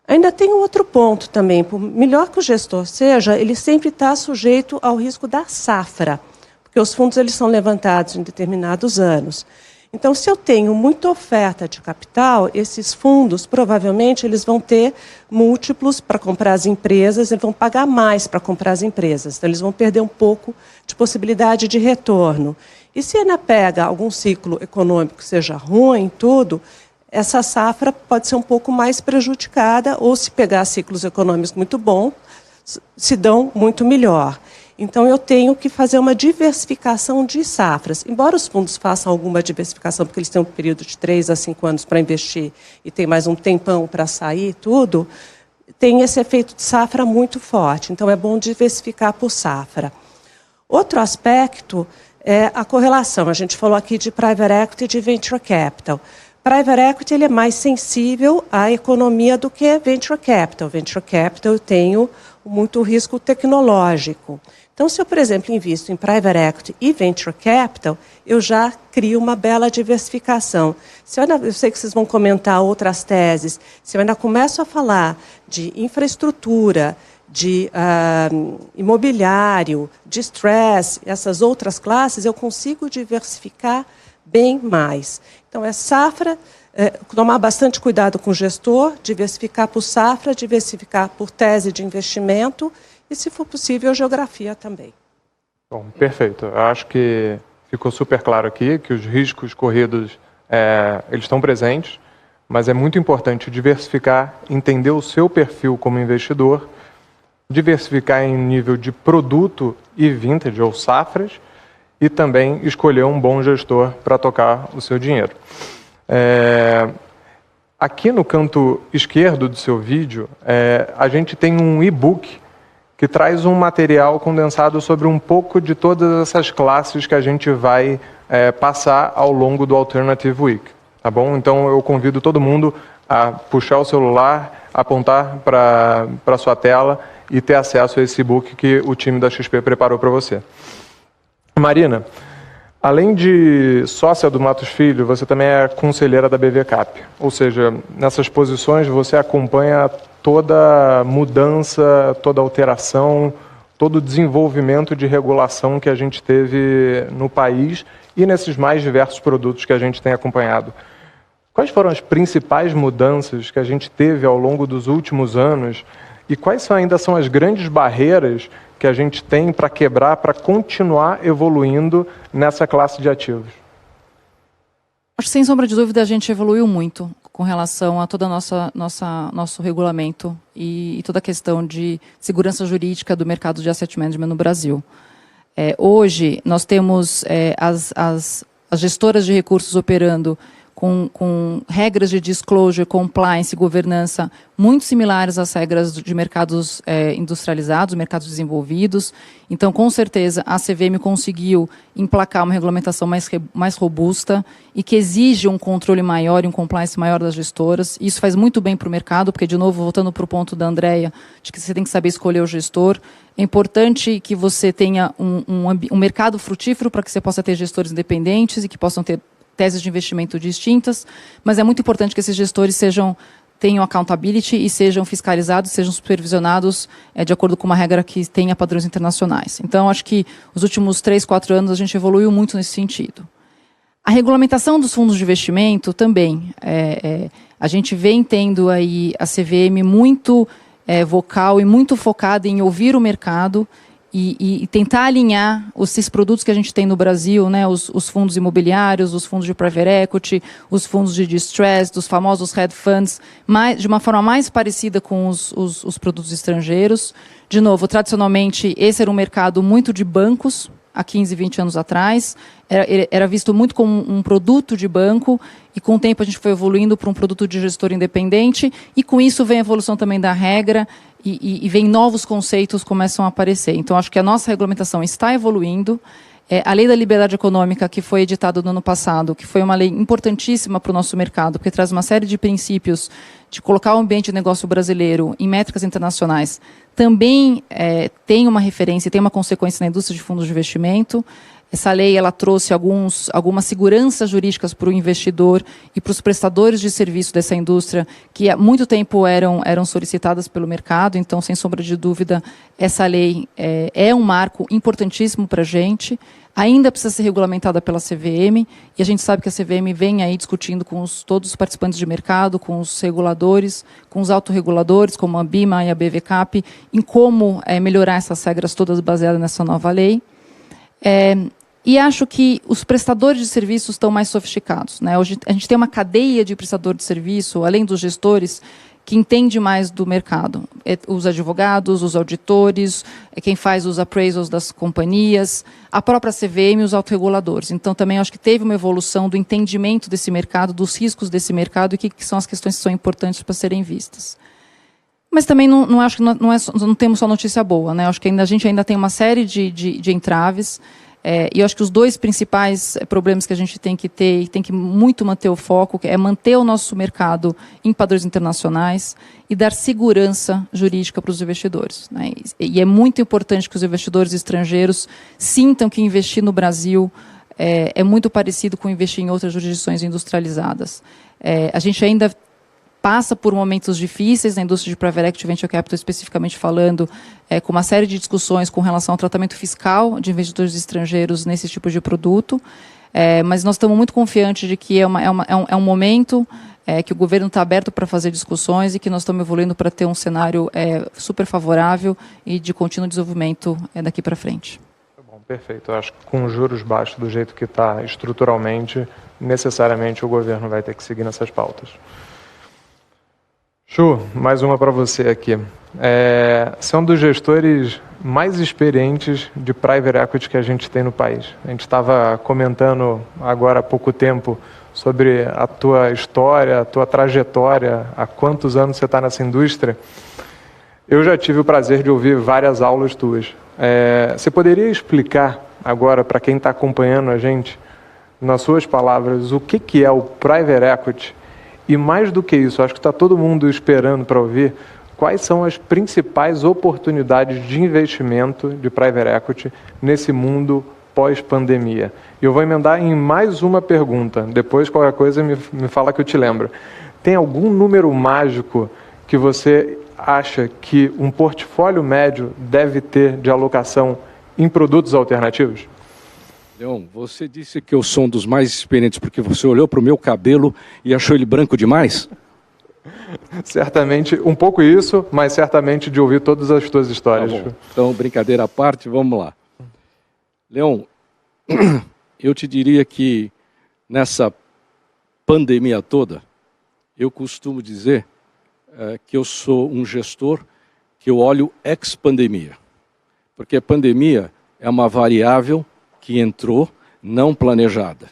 Ainda tem um outro ponto também. Por melhor que o gestor seja, ele sempre está sujeito ao risco da safra, porque os fundos eles são levantados em determinados anos. Então, se eu tenho muita oferta de capital, esses fundos, provavelmente, eles vão ter múltiplos para comprar as empresas, eles vão pagar mais para comprar as empresas. Então, eles vão perder um pouco de possibilidade de retorno. E se ainda pega algum ciclo econômico que seja ruim, tudo, essa safra pode ser um pouco mais prejudicada, ou se pegar ciclos econômicos muito bons, se dão muito melhor. Então, eu tenho que fazer uma diversificação de safras. Embora os fundos façam alguma diversificação, porque eles têm um período de 3 a 5 anos para investir e tem mais um tempão para sair, tudo, tem esse efeito de safra muito forte. Então, é bom diversificar por safra. Outro aspecto é a correlação. A gente falou aqui de Private Equity e de Venture Capital. Private Equity ele é mais sensível à economia do que Venture Capital. Venture Capital eu tenho muito risco tecnológico. Então, se eu, por exemplo, invisto em Private Equity e Venture Capital, eu já crio uma bela diversificação. Eu sei que vocês vão comentar outras teses, se eu ainda começo a falar de infraestrutura, de imobiliário, de stress, essas outras classes, eu consigo diversificar bem mais. Então, é safra, tomar bastante cuidado com o gestor, diversificar por safra, diversificar por tese de investimento e, se for possível, geografia também. Bom, perfeito. Eu acho que ficou super claro aqui que os riscos corridos eles estão presentes, mas é muito importante diversificar, entender o seu perfil como investidor, diversificar em nível de produto e vintage ou safras, e também escolher um bom gestor para tocar o seu dinheiro. Aqui no canto esquerdo do seu vídeo, a gente tem um e-book que traz um material condensado sobre um pouco de todas essas classes que a gente vai passar ao longo do Alternative Week. Tá bom? Então eu convido todo mundo a puxar o celular, apontar para a sua tela e ter acesso a esse e-book que o time da XP preparou para você. Marina, além de sócia do Matos Filho, você também é conselheira da BV Cap. Ou seja, nessas posições você acompanha toda mudança, toda alteração, todo o desenvolvimento de regulação que a gente teve no país e nesses mais diversos produtos que a gente tem acompanhado. Quais foram as principais mudanças que a gente teve ao longo dos últimos anos e quais ainda são as grandes barreiras que a gente tem para quebrar, para continuar evoluindo nessa classe de ativos? Acho que, sem sombra de dúvida, a gente evoluiu muito com relação a todo o nosso regulamento e toda a questão de segurança jurídica do mercado de asset management no Brasil. Hoje, nós temos as gestoras de recursos operando com regras de disclosure, compliance e governança muito similares às regras de mercados industrializados, mercados desenvolvidos. Então, com certeza, a CVM conseguiu emplacar uma regulamentação mais robusta e que exige um controle maior e um compliance maior das gestoras. Isso faz muito bem para o mercado, porque, de novo, voltando para o ponto da Andrea, de que você tem que saber escolher o gestor. É importante que você tenha um mercado frutífero para que você possa ter gestores independentes e que possam ter teses de investimento distintas, mas é muito importante que esses gestores tenham accountability e sejam fiscalizados, sejam supervisionados de acordo com uma regra que tenha padrões internacionais. Então, acho que os últimos 3, 4 anos a gente evoluiu muito nesse sentido. A regulamentação dos fundos de investimento também. A gente vem tendo aí a CVM muito vocal e muito focada em ouvir o mercado e tentar alinhar esses produtos que a gente tem no Brasil, né, os fundos imobiliários, os fundos de private equity, os fundos de distress, dos famosos hedge funds, de uma forma mais parecida com os produtos estrangeiros. De novo, tradicionalmente, esse era um mercado muito de bancos, há 15, 20 anos atrás. Era visto muito como um produto de banco e, com o tempo, a gente foi evoluindo para um produto de gestor independente e, com isso, vem a evolução também da regra e vem novos conceitos que começam a aparecer. Então, acho que a nossa regulamentação está evoluindo. A Lei da Liberdade Econômica, que foi editada no ano passado, que foi uma lei importantíssima para o nosso mercado, porque traz uma série de princípios de colocar o ambiente de negócio brasileiro em métricas internacionais, também tem uma referência, tem uma consequência na indústria de fundos de investimento. Essa lei ela trouxe algumas seguranças jurídicas para o investidor e para os prestadores de serviço dessa indústria, que há muito tempo eram solicitadas pelo mercado. Então, sem sombra de dúvida, essa lei é um marco importantíssimo para a gente. Ainda precisa ser regulamentada pela CVM, e a gente sabe que a CVM vem aí discutindo com todos os participantes de mercado, com os reguladores, com os autorreguladores, como a ANBIMA e a BVCAP, em como melhorar essas regras todas baseadas nessa nova lei. E acho que os prestadores de serviços estão mais sofisticados, né? Hoje a gente tem uma cadeia de prestador de serviço, além dos gestores, que entende mais do mercado. Os advogados, os auditores, quem faz os appraisals das companhias, a própria CVM e os autorreguladores. Então, também acho que teve uma evolução do entendimento desse mercado, dos riscos desse mercado e que são as questões que são importantes para serem vistas. Mas também não acho que não temos só notícia boa, né? Acho que a gente ainda tem uma série de entraves. E eu acho que os dois principais problemas que a gente tem que ter e tem que muito manter o foco é manter o nosso mercado em padrões internacionais e dar segurança jurídica para os investidores, né? E é muito importante que os investidores estrangeiros sintam que investir no Brasil é muito parecido com investir em outras jurisdições industrializadas. A gente ainda passa por momentos difíceis na indústria de Private Equity Venture Capital, especificamente falando, com uma série de discussões com relação ao tratamento fiscal de investidores estrangeiros nesse tipo de produto, mas nós estamos muito confiantes de que é um momento que o governo está aberto para fazer discussões e que nós estamos evoluindo para ter um cenário super favorável e de contínuo desenvolvimento daqui para frente. Bom, perfeito. Eu acho que com juros baixos do jeito que está estruturalmente, necessariamente o governo vai ter que seguir nessas pautas. Chu, mais uma para você aqui. Você é um dos gestores mais experientes de private equity que a gente tem no país. A gente estava comentando agora há pouco tempo sobre a tua história, a tua trajetória, há quantos anos você está nessa indústria. Eu já tive o prazer de ouvir várias aulas tuas. Você poderia explicar agora para quem está acompanhando a gente, nas suas palavras, o que é o private equity? E mais do que isso, acho que está todo mundo esperando para ouvir quais são as principais oportunidades de investimento de private equity nesse mundo pós-pandemia. E eu vou emendar em mais uma pergunta, depois qualquer coisa me fala que eu te lembro. Tem algum número mágico que você acha que um portfólio médio deve ter de alocação em produtos alternativos? Leon, você disse que eu sou um dos mais experientes porque você olhou para o meu cabelo e achou ele branco demais? Certamente, um pouco isso, mas certamente de ouvir todas as tuas histórias. Tá bom. Então, brincadeira à parte, vamos lá. Leon, eu te diria que nessa pandemia toda, eu costumo dizer que eu sou um gestor que eu olho ex-pandemia. Porque a pandemia é uma variável que entrou não planejada.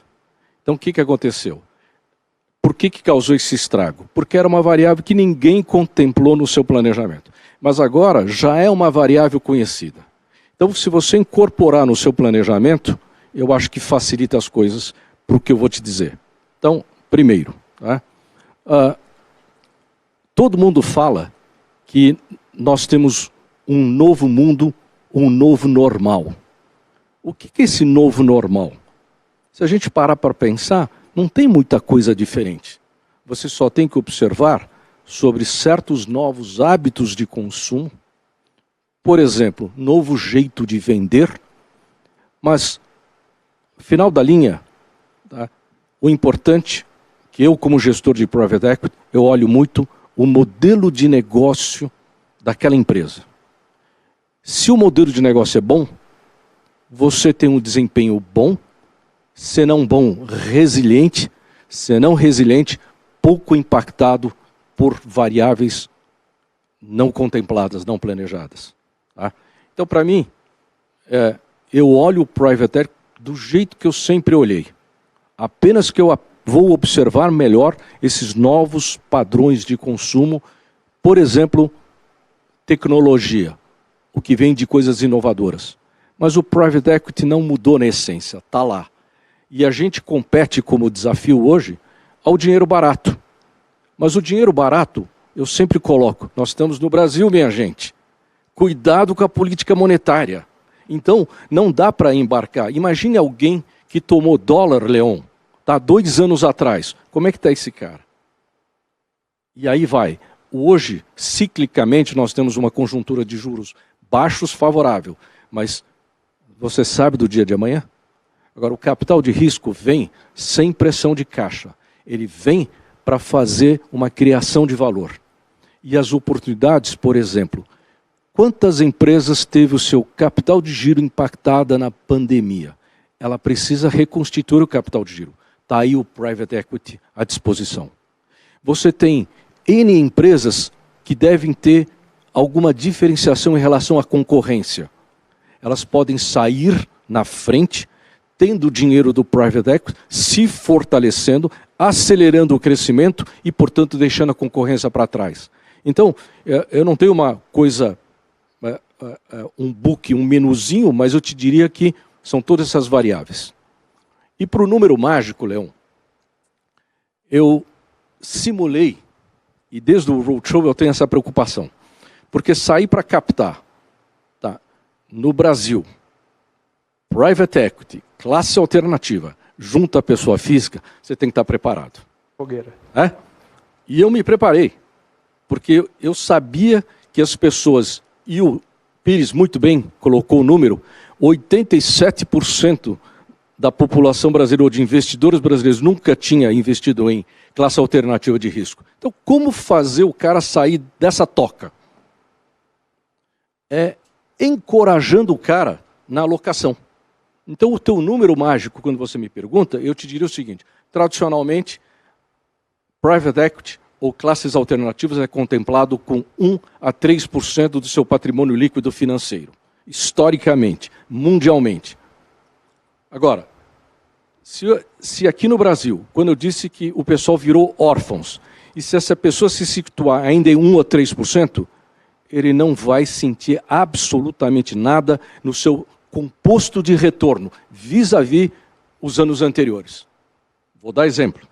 Então, o que aconteceu? Por que causou esse estrago? Porque era uma variável que ninguém contemplou no seu planejamento. Mas agora já é uma variável conhecida. Então, se você incorporar no seu planejamento, eu acho que facilita as coisas para o que eu vou te dizer. Então, primeiro, tá? Todo mundo fala que nós temos um novo mundo, um novo normal. O que é esse novo normal? Se a gente parar para pensar, não tem muita coisa diferente. Você só tem que observar sobre certos novos hábitos de consumo. Por exemplo, novo jeito de vender. Mas, final da linha, tá? O importante, que eu como gestor de private equity, eu olho muito o modelo de negócio daquela empresa. Se o modelo de negócio é bom, você tem um desempenho bom, se não bom, resiliente, se não resiliente, pouco impactado por variáveis não contempladas, não planejadas. Tá? Então, para mim, eu olho o private equity do jeito que eu sempre olhei. Apenas que eu vou observar melhor esses novos padrões de consumo, por exemplo, tecnologia, o que vem de coisas inovadoras. Mas o private equity não mudou na essência, está lá. E a gente compete como desafio hoje ao dinheiro barato. Mas o dinheiro barato, eu sempre coloco, nós estamos no Brasil, minha gente. Cuidado com a política monetária. Então, não dá para embarcar. Imagine alguém que tomou dólar, Leon, tá, 2 anos atrás. Como é que está esse cara? E aí vai. Hoje, ciclicamente, nós temos uma conjuntura de juros baixos favorável. Mas você sabe do dia de amanhã? Agora, o capital de risco vem sem pressão de caixa. Ele vem para fazer uma criação de valor. E as oportunidades, por exemplo, quantas empresas teve o seu capital de giro impactada na pandemia? Ela precisa reconstituir o capital de giro. Está aí o private equity à disposição. Você tem N empresas que devem ter alguma diferenciação em relação à concorrência. Elas podem sair na frente, tendo o dinheiro do private equity, se fortalecendo, acelerando o crescimento e, portanto, deixando a concorrência para trás. Então, eu não tenho uma coisa, um book, um menuzinho, mas eu te diria que são todas essas variáveis. E para o número mágico, Leon, eu simulei, e desde o Roadshow eu tenho essa preocupação, porque sair para captar, tá, no Brasil, private equity, classe alternativa, junto à pessoa física, você tem que estar preparado. Fogueira. É? E eu me preparei, porque eu sabia que as pessoas, e o Pires muito bem colocou o número, 87% da população brasileira, ou de investidores brasileiros, nunca tinha investido em classe alternativa de risco. Então, como fazer o cara sair dessa toca? É encorajando o cara na alocação. Então, o teu número mágico, quando você me pergunta, eu te diria o seguinte, tradicionalmente, private equity ou classes alternativas é contemplado com 1 a 3% do seu patrimônio líquido financeiro, historicamente, mundialmente. Agora, se aqui no Brasil, quando eu disse que o pessoal virou órfãos, e se essa pessoa se situar ainda em 1 a 3%, ele não vai sentir absolutamente nada no seu composto de retorno, vis-à-vis os anos anteriores. Vou dar exemplo.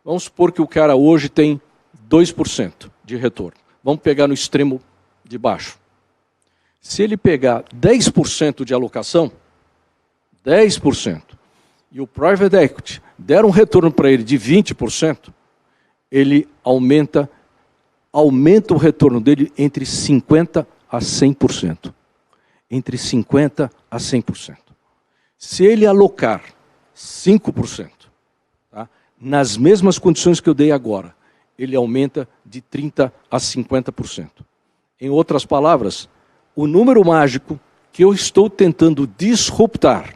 Vamos supor que o cara hoje tem 2% de retorno. Vamos pegar no extremo de baixo. Se ele pegar 10% de alocação, 10%, e o private equity der um retorno para ele de 20%, ele aumenta o retorno dele entre 50% a 100%. Entre 50% a 100%. Se ele alocar 5%, tá, nas mesmas condições que eu dei agora, ele aumenta de 30% a 50%. Em outras palavras, o número mágico que eu estou tentando disruptar,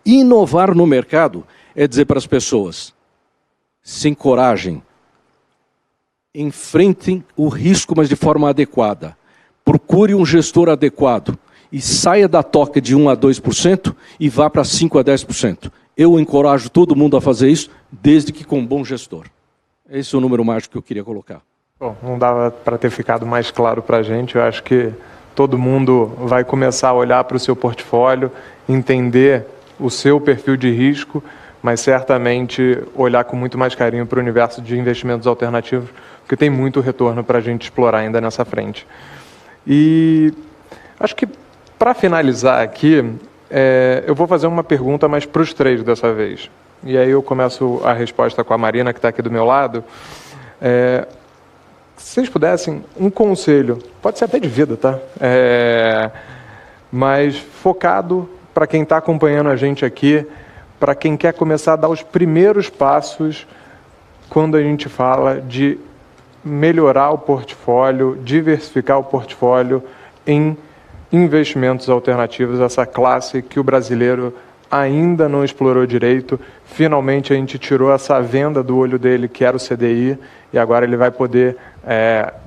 inovar no mercado, é dizer para as pessoas, se encorajem, enfrentem o risco, mas de forma adequada. Procure um gestor adequado e saia da toca de 1 a 2% e vá para 5 a 10%. Eu encorajo todo mundo a fazer isso, desde que com um bom gestor. Esse é o número mágico que eu queria colocar. Bom, não dava para ter ficado mais claro para a gente. Eu acho que todo mundo vai começar a olhar para o seu portfólio, entender o seu perfil de risco, mas certamente olhar com muito mais carinho para o universo de investimentos alternativos, porque tem muito retorno para a gente explorar ainda nessa frente. E acho que, para finalizar aqui, eu vou fazer uma pergunta mais para os três dessa vez. E aí eu começo a resposta com a Marina, que está aqui do meu lado. Se vocês pudessem, um conselho, pode ser até de vida, tá? Mas focado para quem está acompanhando a gente aqui, para quem quer começar a dar os primeiros passos quando a gente fala de melhorar o portfólio, diversificar o portfólio em investimentos alternativos, essa classe que o brasileiro ainda não explorou direito. Finalmente a gente tirou essa venda do olho dele, que era o CDI, e agora ele vai poder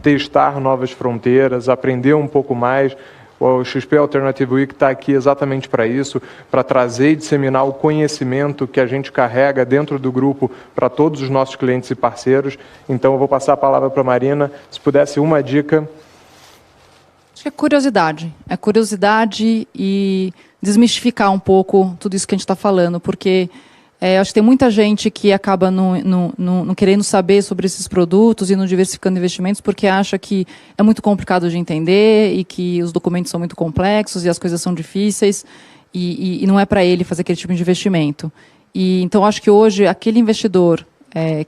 testar novas fronteiras, aprender um pouco mais. O XP Alternative Week está aqui exatamente para isso, para trazer e disseminar o conhecimento que a gente carrega dentro do grupo para todos os nossos clientes e parceiros. Então eu vou passar a palavra para a Marina. Se pudesse uma dica. Acho que é curiosidade. É curiosidade e desmistificar um pouco tudo isso que a gente está falando, porque acho que tem muita gente que acaba não querendo saber sobre esses produtos e não diversificando investimentos porque acha que é muito complicado de entender e que os documentos são muito complexos e as coisas são difíceis e não é para ele fazer aquele tipo de investimento. E, então, acho que hoje, aquele investidor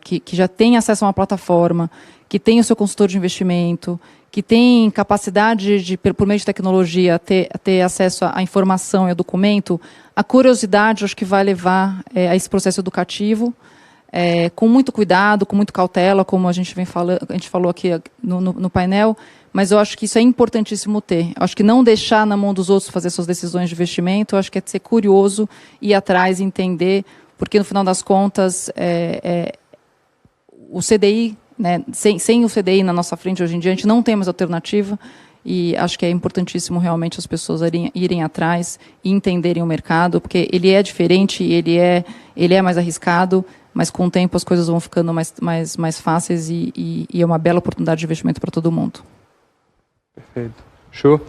que já tem acesso a uma plataforma, que tem o seu consultor de investimento, que tem capacidade de, por meio de tecnologia, ter acesso à informação e ao documento, a curiosidade, acho que vai levar a esse processo educativo, com muito cuidado, com muita cautela, como a gente falou aqui no painel, mas eu acho que isso é importantíssimo ter. Eu acho que não deixar na mão dos outros fazer suas decisões de investimento, eu acho que é ser curioso, ir atrás, entender, porque no final das contas, o CDI, né, sem o CDI na nossa frente hoje em dia, a gente não tem mais alternativa e acho que é importantíssimo realmente as pessoas irem atrás e entenderem o mercado, porque ele é diferente, ele é mais arriscado, mas com o tempo as coisas vão ficando mais fáceis e é uma bela oportunidade de investimento para todo mundo. Perfeito. Show?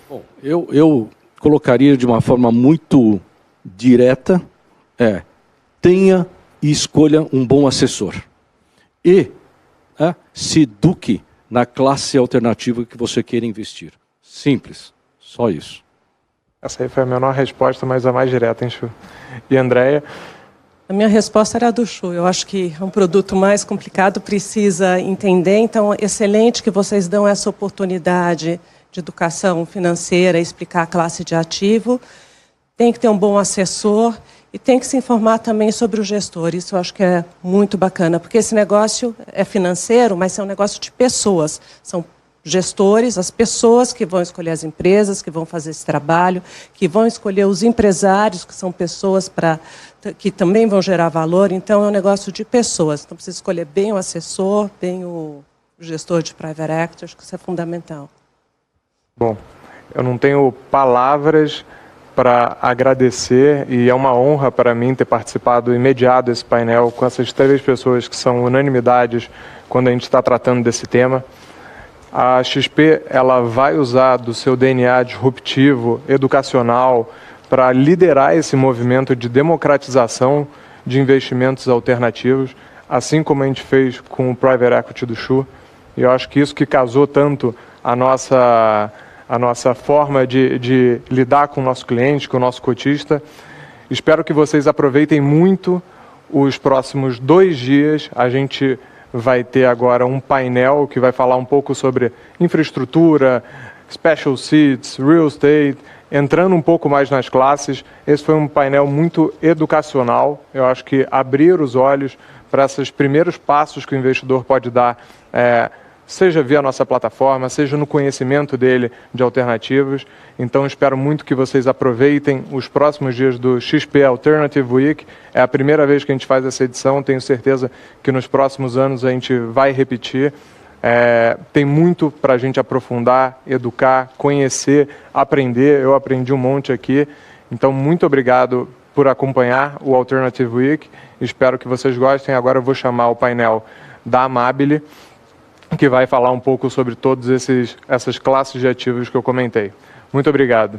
Bom, eu colocaria de uma forma muito direta, tenha e escolha um bom assessor. E se eduque na classe alternativa que você queira investir. Simples, só isso. Essa aí foi a menor resposta, mas a mais direta, hein, Chu? E Andréia? A minha resposta era a do Chu. Eu acho que é um produto mais complicado, precisa entender. Então, excelente que vocês dão essa oportunidade de educação financeira, explicar a classe de ativo. Tem que ter um bom assessor e tem que se informar também sobre o gestor. Isso eu acho que é muito bacana, porque esse negócio é financeiro, mas é um negócio de pessoas. São gestores, as pessoas que vão escolher as empresas, que vão fazer esse trabalho, que vão escolher os empresários, que são pessoas que também vão gerar valor. Então, é um negócio de pessoas. Então, precisa escolher bem o assessor, bem o gestor de private equity. Acho que isso é fundamental. Bom, eu não tenho palavras para agradecer e é uma honra para mim ter participado e mediado esse painel com essas 3 pessoas que são unanimidades quando a gente está tratando desse tema. A XP ela vai usar do seu DNA disruptivo, educacional, para liderar esse movimento de democratização de investimentos alternativos, assim como a gente fez com o Private Equity do Chu. E eu acho que isso que casou tanto a nossa forma de lidar com o nosso cliente, com o nosso cotista. Espero que vocês aproveitem muito os próximos 2 dias. A gente vai ter agora um painel que vai falar um pouco sobre infraestrutura, special seats, real estate, entrando um pouco mais nas classes. Esse foi um painel muito educacional. Eu acho que abrir os olhos para esses primeiros passos que o investidor pode dar, seja via nossa plataforma, seja no conhecimento dele de alternativas. Então, espero muito que vocês aproveitem os próximos dias do XP Alternative Week. É a primeira vez que a gente faz essa edição, tenho certeza que nos próximos anos a gente vai repetir. Tem muito para a gente aprofundar, educar, conhecer, aprender. Eu aprendi um monte aqui. Então, muito obrigado por acompanhar o Alternative Week. Espero que vocês gostem. Agora eu vou chamar o painel da Amabile, que vai falar um pouco sobre todas essas classes de ativos que eu comentei. Muito obrigado.